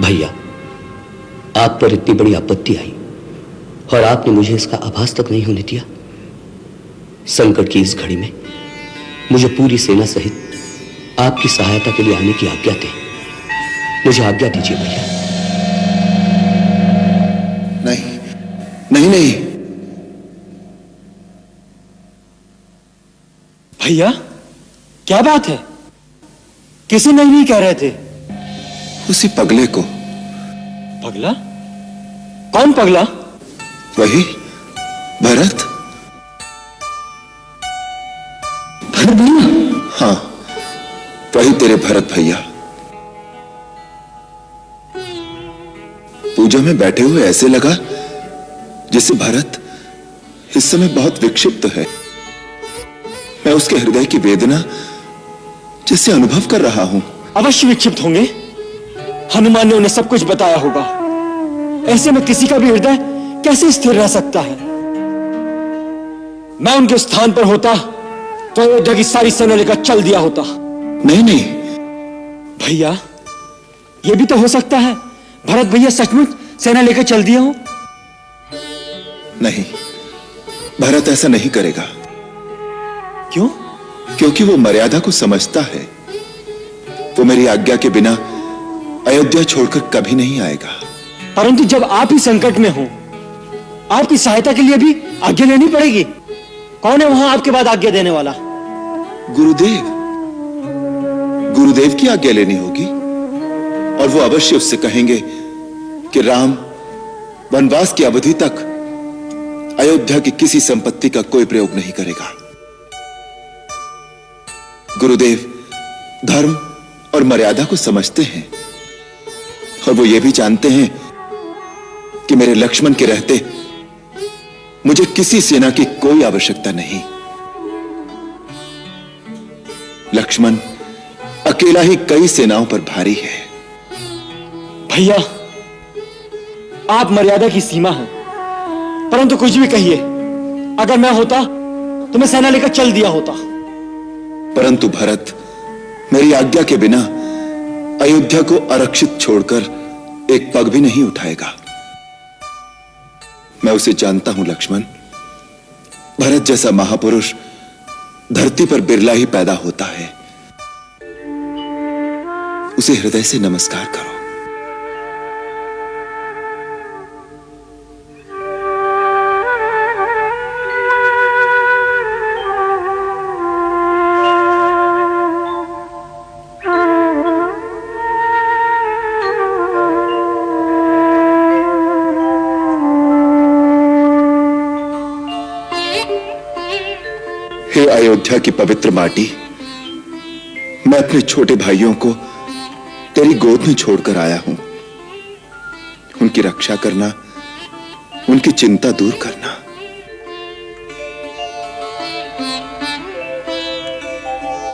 भैया, आप पर इतनी बड़ी आपत्ति आई और आपने मुझे इसका आभास तक नहीं होने दिया। संकट की इस घड़ी में मुझे पूरी सेना सहित आपकी सहायता के लिए आने की आज्ञा दें। मुझे आज्ञा दीजिए भैया। नहीं नहीं नहीं भैया, क्या बात है? किसे नहीं कह रहे थे? उसी पगले को। पगला? कौन पगला? वही भरत। भरत भैया? हाँ, वही तेरे भरत भैया। पूजा में बैठे हुए ऐसे लगा जैसे भरत इस समय बहुत विक्षिप्त है। मैं उसके हृदय की वेदना जैसे अनुभव कर रहा हूं। अवश्य विक्षिप्त होंगे। हनुमान ने उन्हें सब कुछ बताया होगा। ऐसे में किसी का भी हृदय कैसे स्थिर रह सकता है? मैं उनके स्थान पर होता तो अयोध्या की सारी सेना लेकर चल दिया होता। नहीं नहीं भैया, यह भी तो हो सकता है भरत भैया सचमुच सेना लेकर चल दिया हो। नहीं, भरत ऐसा नहीं करेगा। क्यों? क्योंकि वो मर्यादा को समझता है। वो मेरी आज्ञा के बिना अयोध्या छोड़कर कभी नहीं आएगा। परंतु जब आप ही संकट में हो, आपकी सहायता के लिए भी आज्ञा लेनी पड़ेगी। कौन है वहां आपके बाद आज्ञा देने वाला? गुरुदेव। गुरुदेव की आज्ञा लेनी होगी और वो अवश्य उससे कहेंगे कि राम वनवास की अवधि तक अयोध्या की किसी संपत्ति का कोई प्रयोग नहीं करेगा। गुरुदेव धर्म और मर्यादा को समझते हैं और वो ये भी जानते हैं कि मेरे लक्ष्मण के रहते मुझे किसी सेना की कोई आवश्यकता नहीं। लक्ष्मण अकेला ही कई सेनाओं पर भारी है। भैया, आप मर्यादा की सीमा है, परंतु कुछ भी कहिए, अगर मैं होता तो मैं सेना लेकर चल दिया होता। परंतु भरत मेरी आज्ञा के बिना अयोध्या को आरक्षित छोड़कर एक पग भी नहीं उठाएगा। मैं उसे जानता हूं लक्ष्मण। भरत जैसा महापुरुष धरती पर बिरला ही पैदा होता है। उसे हृदय से नमस्कार करो। हे अयोध्या की पवित्र माटी, मैं अपने छोटे भाइयों को तेरी गोद में छोड़कर आया हूं। उनकी रक्षा करना, उनकी चिंता दूर करना।